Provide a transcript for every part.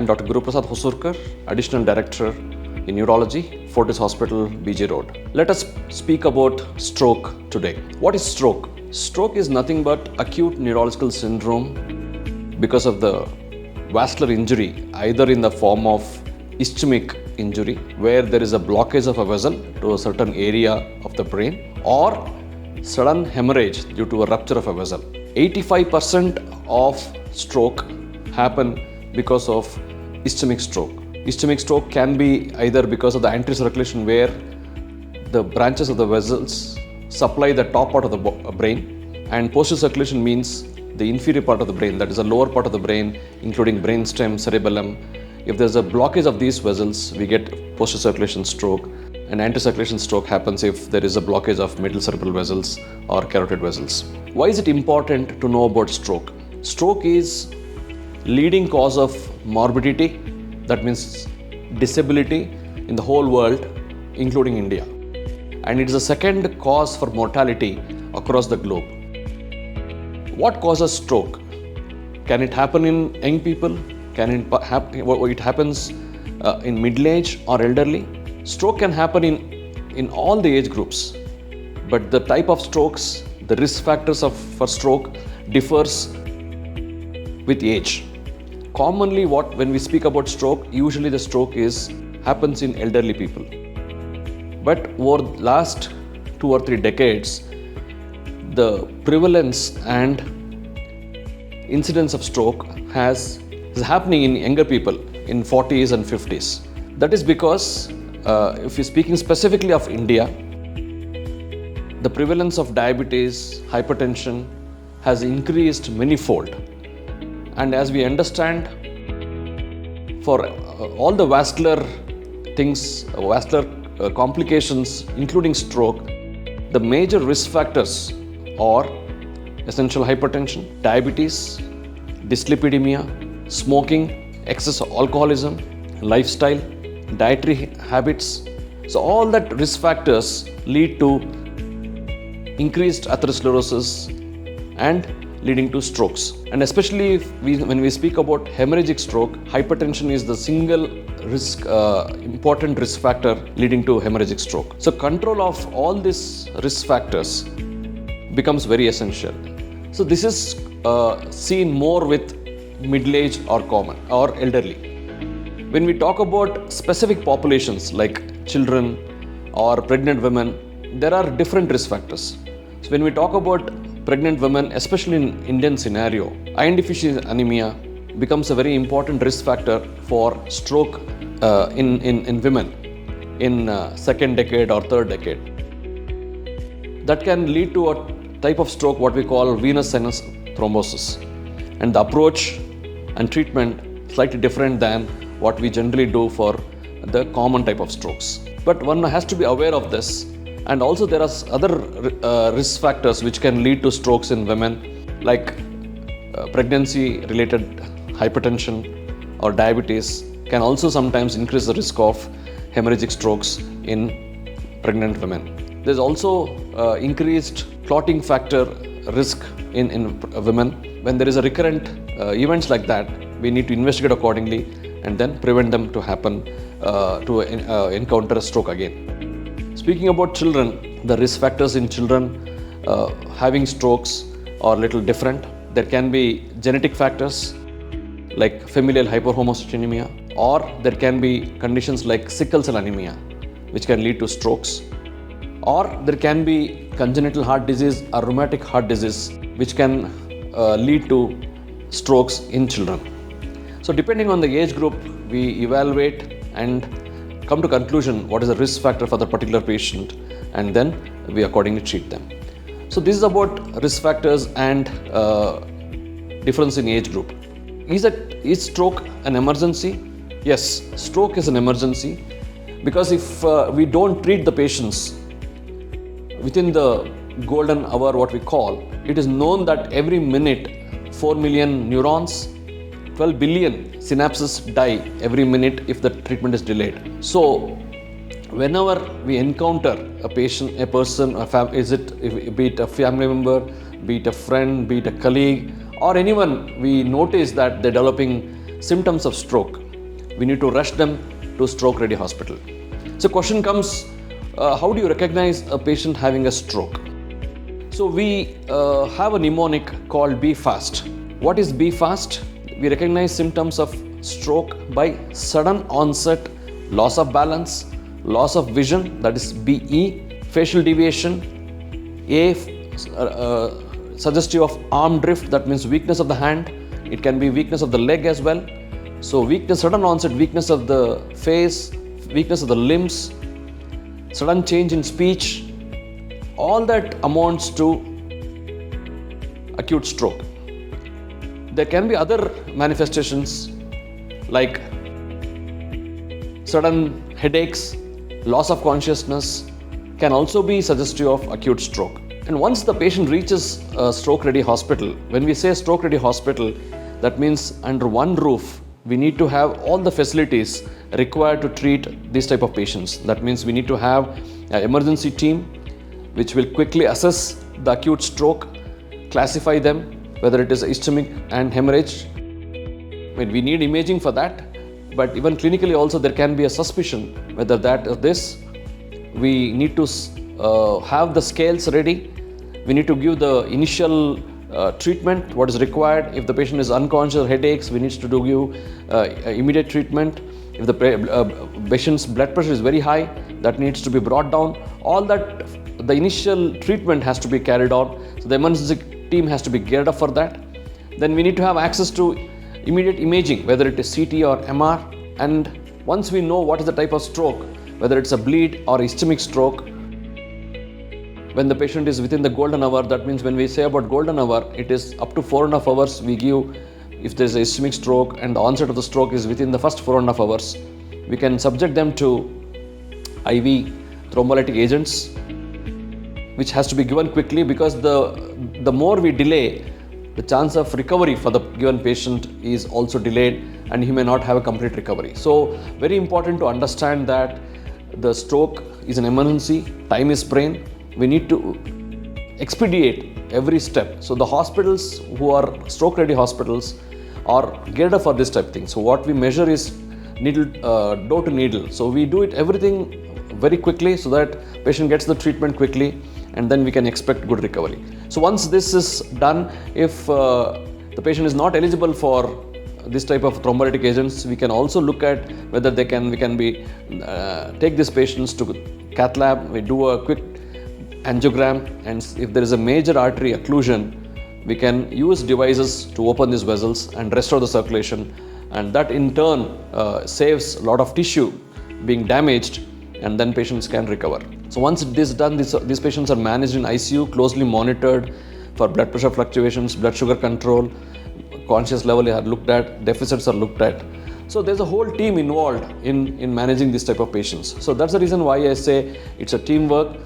am Dr. Guruprasad Hosurkar, Additional Director in Neurology, Fortis Hospital, BG Road. Let us speak about stroke today. What is stroke? Stroke is nothing but acute neurological syndrome because of the vascular injury, either in the form of ischemic injury, where there is a blockage of a vessel to a certain area of the brain, or sudden hemorrhage due to a rupture of a vessel. 85% of stroke happen because of ischemic stroke. Ischemic stroke can be either because of the anterior circulation, where the branches of the vessels supply the top part of the brain, and posterior circulation means the inferior part of the brain, that is the lower part of the brain, including brainstem, cerebellum. If there's a blockage of these vessels, we get posterior circulation stroke, and anterior circulation stroke happens if there is a blockage of middle cerebral vessels or carotid vessels. Why is it important to know about stroke? Stroke is leading cause of morbidity, that means disability, in the whole world, including India. And it is the second cause for mortality across the globe. What causes stroke? Can it happen in young people? It happens in middle age or elderly? Stroke can happen in all the age groups, but the type of strokes, the risk factors for stroke differs with age. Commonly, when we speak about stroke, usually the stroke happens in elderly people. But over the last 2 or 3 decades, the prevalence and incidence of stroke is happening in younger people in 40s and 50s. That is because, if you're speaking specifically of India, the prevalence of diabetes, hypertension has increased manifold. And as we understand, for all the vascular complications, including stroke, the major risk factors are essential hypertension, diabetes, dyslipidemia, smoking, excess alcoholism, lifestyle, dietary habits. So all that risk factors lead to increased atherosclerosis and leading to strokes. And especially when we speak about hemorrhagic stroke, hypertension is the single important risk factor leading to hemorrhagic stroke. So control of all these risk factors becomes very essential. So this is seen more with middle-aged or common or elderly. When we talk about specific populations like children or pregnant women, there are different risk factors. So when we talk about pregnant women, especially in Indian scenario, iron deficiency anemia becomes a very important risk factor for stroke in women in second decade or third decade. That can lead to a type of stroke what we call venous sinus thrombosis, and the approach and treatment slightly different than what we generally do for the common type of strokes. But one has to be aware of this. And also there are other risk factors which can lead to strokes in women, like pregnancy-related hypertension or diabetes can also sometimes increase the risk of hemorrhagic strokes in pregnant women. There's also increased clotting factor risk in women. When there is a recurrent events like that, we need to investigate accordingly and then prevent them to happen to encounter a stroke again. Speaking about children, the risk factors in children having strokes are a little different. There can be genetic factors like familial hyperhomocystinemia, or there can be conditions like sickle cell anemia which can lead to strokes, or there can be congenital heart disease or rheumatic heart disease which can lead to strokes in children. So depending on the age group, we evaluate and come to conclusion what is the risk factor for the particular patient, and then we accordingly treat them. So this is about risk factors and difference in age group. Is stroke an emergency? Yes, stroke is an emergency, because if we don't treat the patients within the golden hour, what we call, it is known that every minute 4 million neurons, 12 billion synapses die every minute if the treatment is delayed. So whenever we encounter a patient, a person, be it a family member, be it a friend, be it a colleague, or anyone, we notice that they're developing symptoms of stroke, we need to rush them to stroke ready hospital. So question comes, how do you recognize a patient having a stroke? So we have a mnemonic called Be Fast. What is Be Fast? We recognize symptoms of stroke by sudden onset, loss of balance, loss of vision, that is BE, facial deviation, suggestive of arm drift, that means weakness of the hand. It can be weakness of the leg as well. So weakness, sudden onset weakness of the face, weakness of the limbs, sudden change in speech, all that amounts to acute stroke. There can be other manifestations like sudden headaches, loss of consciousness, can also be suggestive of acute stroke. And once the patient reaches a stroke ready hospital, when we say stroke ready hospital, that means under one roof we need to have all the facilities required to treat this type of patients. That means we need to have an emergency team which will quickly assess the acute stroke, classify them, whether it is ischemic and hemorrhage. I mean, we need imaging for that, but even clinically also there can be a suspicion whether that is this. We need to have the scales ready. We need to give the initial treatment, what is required. If the patient is unconscious, headaches, we need to give immediate treatment. If the patient's blood pressure is very high, that needs to be brought down. All that, the initial treatment has to be carried out. So the emergency team has to be geared up for that. Then we need to have access to immediate imaging, whether it is CT or MR. And once we know what is the type of stroke, whether it's a bleed or ischemic stroke, when the patient is within the golden hour, that means when we say about golden hour, it is up to 4.5 hours we give. If there is a ischemic stroke and the onset of the stroke is within the first 4.5 hours, we can subject them to IV thrombolytic agents, which has to be given quickly, because the more we delay, the chance of recovery for the given patient is also delayed and he may not have a complete recovery. So very important to understand that the stroke is an emergency, time is sprain. We need to expedite every step. So the hospitals who are stroke ready hospitals are geared up for this type of thing. So what we measure is needle, door to needle. So we do it everything very quickly so that patient gets the treatment quickly, and then we can expect good recovery. So once this is done, if the patient is not eligible for this type of thrombolytic agents, we can also look at whether we can take these patients to cath lab. We do a quick angiogram, and if there is a major artery occlusion, we can use devices to open these vessels and restore the circulation, and that in turn saves a lot of tissue being damaged, and then patients can recover. So once this is done, these patients are managed in ICU, closely monitored for blood pressure fluctuations, blood sugar control, conscious level are looked at, deficits are looked at. So there's a whole team involved in managing this type of patients. So that's the reason why I say it's a teamwork,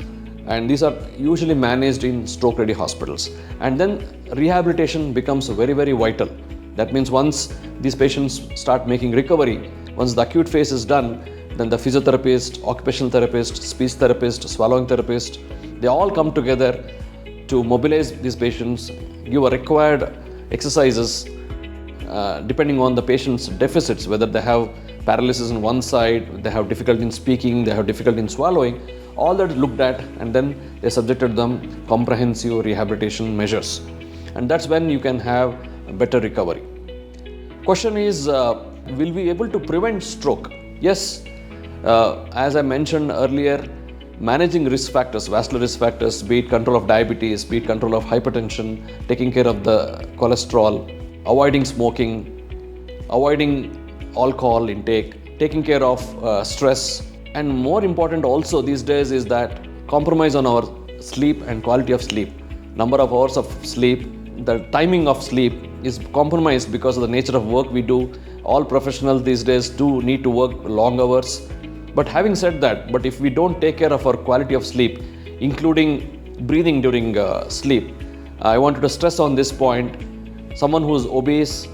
and these are usually managed in stroke ready hospitals. And then rehabilitation becomes very, very vital. That means once these patients start making recovery, once the acute phase is done, then the physiotherapist, occupational therapist, speech therapist, swallowing therapist, they all come together to mobilize these patients, give a required exercises depending on the patient's deficits, whether they have paralysis on one side, they have difficulty in speaking, they have difficulty in swallowing, all that is looked at, and then they subjected them comprehensive rehabilitation measures. And that's when you can have a better recovery. Question is, will we be able to prevent stroke? Yes, as I mentioned earlier, managing risk factors, vascular risk factors, be it control of diabetes, be it control of hypertension, taking care of the cholesterol, avoiding smoking, avoiding alcohol intake, taking care of stress, and more important also these days is that compromise on our sleep and quality of sleep. Number of hours of sleep, the timing of sleep is compromised because of the nature of work we do. All professionals these days do need to work long hours. But having said that, but if we don't take care of our quality of sleep, including breathing during sleep, I wanted to stress on this point. Someone who is obese,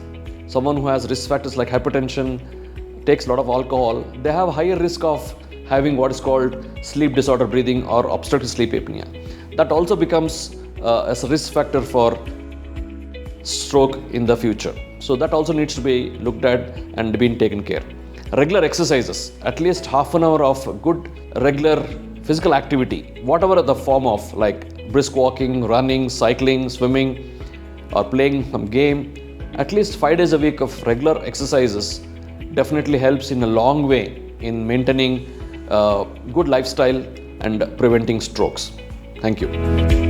someone who has risk factors like hypertension, takes a lot of alcohol, they have higher risk of having what is called sleep disorder breathing or obstructive sleep apnea. That also becomes as a risk factor for stroke in the future. So that also needs to be looked at and being taken care. Regular exercises, at least half an hour of good regular physical activity, whatever the form of, like brisk walking, running, cycling, swimming, or playing some game, at least 5 days a week of regular exercises definitely helps in a long way in maintaining good lifestyle and preventing strokes. Thank you.